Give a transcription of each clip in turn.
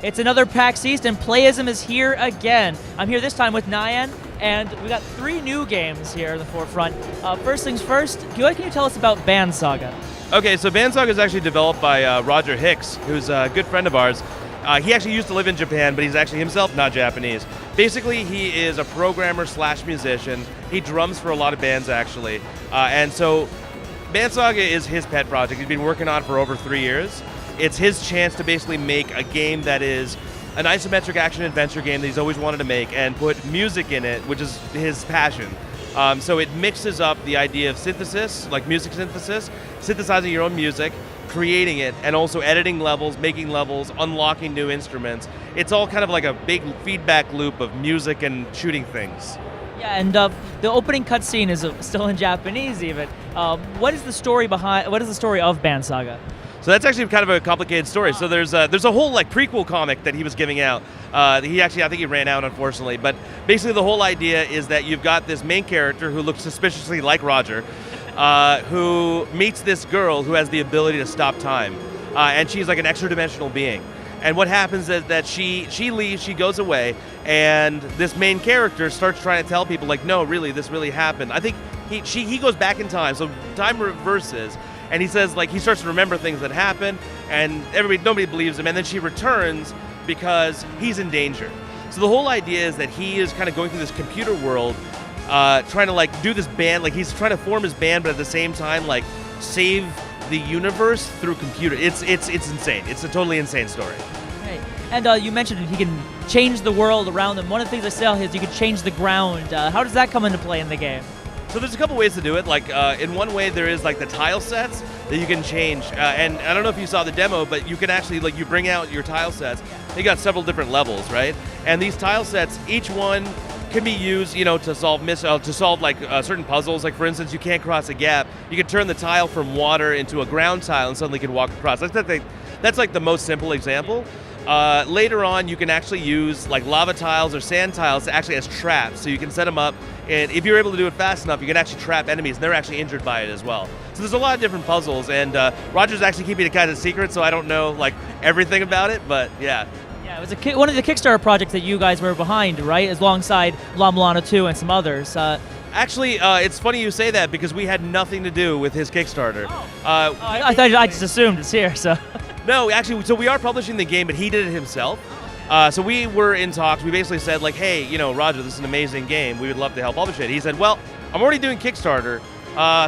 It's another PAX East, and Playism is here again. I'm here this time with Nayan, and we got 3 new games here in the forefront. First things first, what can you tell us about Band Saga? Okay, so Band Saga is actually developed by Roger Hicks, who's a good friend of ours. He actually used to live in Japan, but he's actually himself not Japanese. Basically, he is a programmer / musician. He drums for a lot of bands, actually. And so Band Saga is his pet project. He's been working on it for over 3 years. It's his chance to basically make a game that is an isometric action-adventure game that he's always wanted to make and put music in it, which is his passion. So it mixes up the idea of synthesis, like music synthesis, synthesizing your own music, creating it, and also editing levels, making levels, unlocking new instruments. It's all kind of like a big feedback loop of music and shooting things. Yeah, and the opening cutscene is still in Japanese even. What is the story of Band Saga? So that's actually kind of a complicated story. So there's a whole like prequel comic that he was giving out. I think he ran out, unfortunately. But basically the whole idea is that you've got this main character who looks suspiciously like Roger, who meets this girl who has the ability to stop time. And she's like an extra-dimensional being. And what happens is that she leaves, she goes away, and this main character starts trying to tell people like, no, really, this really happened. I think he goes back in time, so time reverses. And he says, like, he starts to remember things that happened, and nobody believes him, and then she returns because he's in danger. So the whole idea is that he is kind of going through this computer world, trying to like do this band, like he's trying to form his band, but at the same time, like, save the universe through computer. It's insane. It's a totally insane story. Right. And you mentioned he can change the world around him. One of the things I saw is you can change the ground. How does that come into play in the game? So there's a couple ways to do it. Like in one way, there is like the tile sets that you can change. And I don't know if you saw the demo, but you can actually like you bring out your tile sets. You got several different levels, right? And these tile sets, each one can be used, to solve like certain puzzles. Like for instance, you can't cross a gap. You can turn the tile from water into a ground tile and suddenly can walk across. That's like the most simple example. Later on, you can actually use like lava tiles or sand tiles actually as traps. So you can set them up, and if you're able to do it fast enough, you can actually trap enemies, and they're actually injured by it as well. So there's a lot of different puzzles, and Roger's actually keeping it kind of secret, so I don't know like everything about it, but yeah. Yeah, it was one of the Kickstarter projects that you guys were behind, right? Alongside La Milano 2 and some others. Actually, it's funny you say that because we had nothing to do with his Kickstarter. I just assumed it's here, so. No, actually, so we are publishing the game, but he did it himself. So we were in talks. We basically said, like, hey, Roger, this is an amazing game. We would love to help publish it. He said, well, I'm already doing Kickstarter,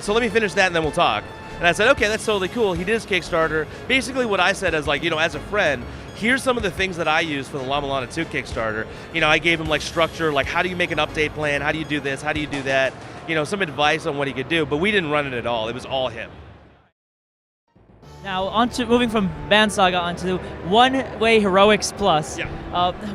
so let me finish that and then we'll talk. And I said, okay, that's totally cool. He did his Kickstarter. Basically what I said is, like, as a friend, here's some of the things that I use for the La Milano 2 Kickstarter. I gave him, like, structure, like, how do you make an update plan? How do you do this? How do you do that? Some advice on what he could do, but we didn't run it at all. It was all him. Now, moving from Band Saga onto One Way Heroics Plus. Yeah.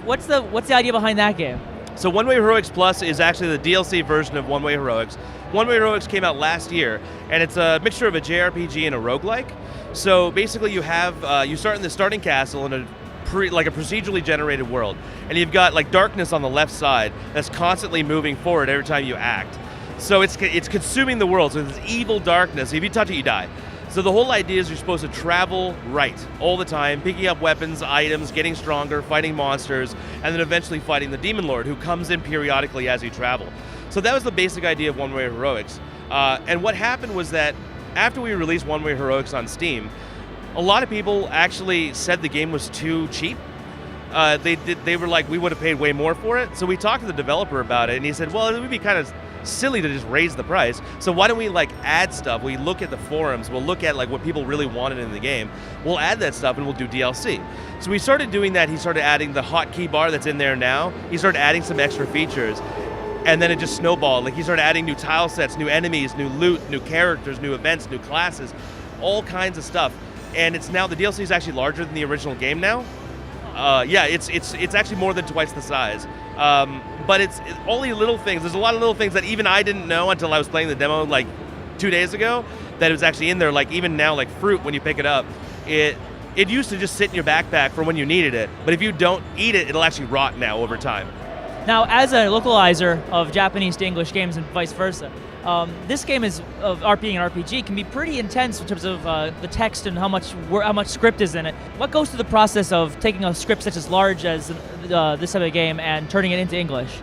What's the idea behind that game? So One Way Heroics Plus is actually the DLC version of One Way Heroics. One Way Heroics came out last year, and it's a mixture of a JRPG and a roguelike. So basically you have, you start in the starting castle in a procedurally generated world, and you've got like darkness on the left side that's constantly moving forward every time you act. So it's consuming the world, so there's evil darkness. If you touch it, you die. So the whole idea is you're supposed to travel right all the time, picking up weapons, items, getting stronger, fighting monsters, and then eventually fighting the Demon Lord, who comes in periodically as you travel. So that was the basic idea of One Way Heroics. And what happened was that after we released One Way Heroics on Steam, a lot of people actually said the game was too cheap. They were like, we would have paid way more for it. So we talked to the developer about it, and he said, well, it would be kind of silly to just raise the price, so why don't we like add stuff? We look at the forums, we'll look at like what people really wanted in the game, we'll add that stuff and we'll do DLC. So we started doing that. He started adding the hotkey bar that's in there now. He started adding some extra features, and then it just snowballed. Like he started adding new tile sets, new enemies, new loot, new characters, new events, new classes, all kinds of stuff. And it's now, the DLC is actually larger than the original game now. Yeah, it's actually more than twice the size. But it's only little things. There's a lot of little things that even I didn't know until I was playing the demo like 2 days ago, that it was actually in there. Like even now, like fruit, when you pick it up, it used to just sit in your backpack for when you needed it. But if you don't eat it, it'll actually rot now over time. Now, as a localizer of Japanese to English games and vice versa, This game is of being an RPG can be pretty intense in terms of the text and how much script is in it. What goes through the process of taking a script such as large as this type of game and turning it into English?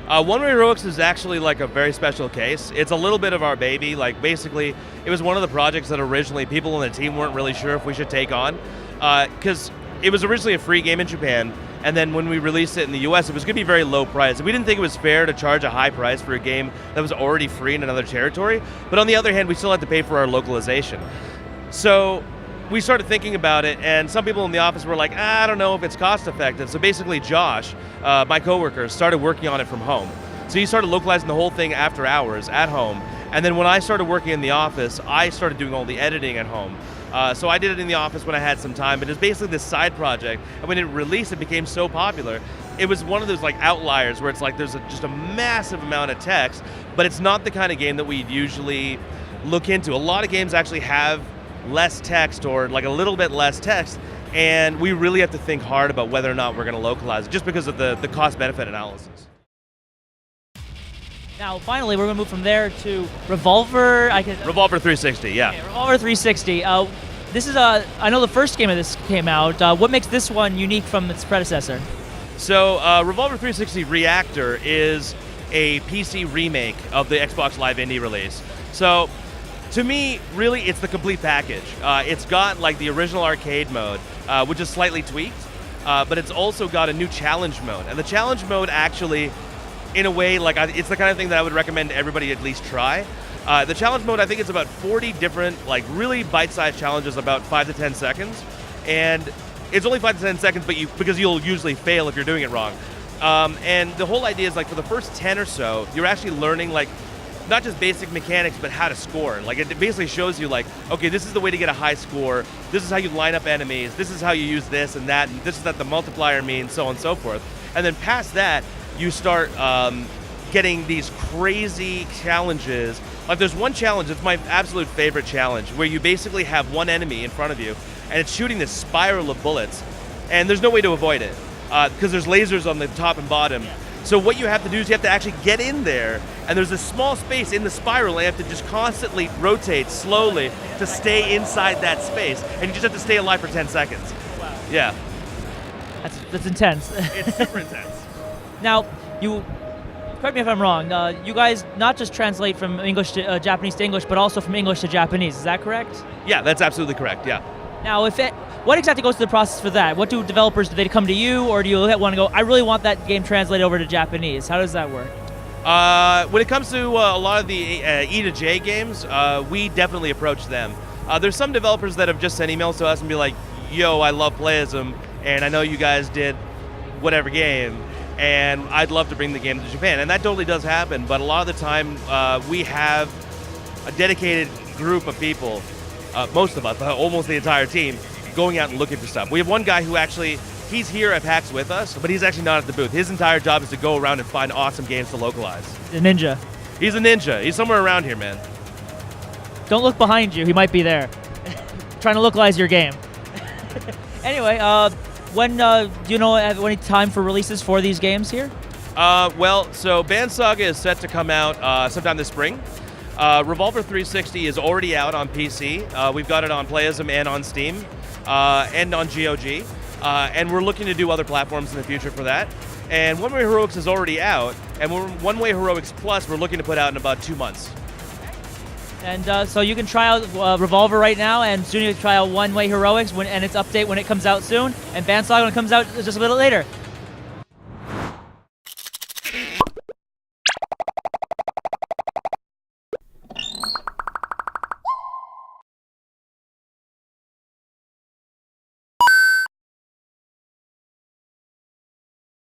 One Way Heroics is actually like a very special case. It's a little bit of our baby. Like basically, it was one of the projects that originally people on the team weren't really sure if we should take on, because it was originally a free game in Japan, and then when we released it in the US, it was going to be very low price. We didn't think it was fair to charge a high price for a game that was already free in another territory, but on the other hand, we still had to pay for our localization. So we started thinking about it, and some people in the office were like, I don't know if it's cost effective. So basically Josh, my coworker, started working on it from home. So he started localizing the whole thing after hours at home. And then when I started working in the office, I started doing all the editing at home. So I did it in the office when I had some time, but it's basically this side project. And when it released, it became so popular. It was one of those like outliers where it's like there's just a massive amount of text, but it's not the kind of game that we'd usually look into. A lot of games actually have less text or like a little bit less text, and we really have to think hard about whether or not we're going to localize it just because of the cost-benefit analysis. Now, finally, we're going to move from there to Revolver. Revolver360, yeah. Okay, Revolver360. This is I know the first game of this came out. What makes this one unique from its predecessor? So, Revolver360 Reactor is a PC remake of the Xbox Live Indie release. So, to me, really, it's the complete package. It's got like the original arcade mode, which is slightly tweaked, but it's also got a new challenge mode. And the challenge mode actually, in a way, like it's the kind of thing that I would recommend everybody at least try. The challenge mode, I think it's about 40 different, like really bite-sized challenges, about 5 to 10 seconds. And it's only 5 to 10 seconds, but because you'll usually fail if you're doing it wrong. And the whole idea is like for the first 10 or so, you're actually learning like not just basic mechanics, but how to score. Like it basically shows you like, okay, this is the way to get a high score. This is how you line up enemies. This is how you use this and that. And this is what the multiplier means, so on and so forth. And then past that, you start getting these crazy challenges. Like there's one challenge, it's my absolute favorite challenge, where you basically have one enemy in front of you, and it's shooting this spiral of bullets, and there's no way to avoid it, because there's lasers on the top and bottom. Yeah. So what you have to do is you have to actually get in there, and there's a small space in the spiral, and you have to just constantly rotate slowly to stay inside that space, and you just have to stay alive for 10 seconds. Wow. Yeah. That's intense. It's super intense. Now, correct me if I'm wrong, you guys not just translate from English to Japanese to English, but also from English to Japanese, is that correct? Yeah, that's absolutely correct, yeah. Now, what exactly goes through the process for that? What do they come to you, or do you want to go, I really want that game translated over to Japanese? How does that work? When it comes to a lot of the E to J games, we definitely approach them. There's some developers that have just sent emails to us and be like, yo, I love Playism, and I know you guys did whatever game, and I'd love to bring the game to Japan. And that totally does happen, but a lot of the time we have a dedicated group of people, most of us, almost the entire team, going out and looking for stuff. We have one guy who actually, he's here at PAX with us, but he's actually not at the booth. His entire job is to go around and find awesome games to localize. The ninja. He's a ninja. He's somewhere around here, man. Don't look behind you. He might be there. Trying to localize your game. Anyway, when do you know any time for releases for these games here? Well, so Band Saga is set to come out sometime this spring. Revolver360 is already out on PC. We've got it on Playism and on Steam and on GOG. And we're looking to do other platforms in the future for that. And One Way Heroics is already out, and One Way Heroics Plus we're looking to put out in about 2 months. And so you can try out Revolver right now, and soon you can try out One Way Heroics and its update when it comes out soon, and Band Saga when it comes out just a little later.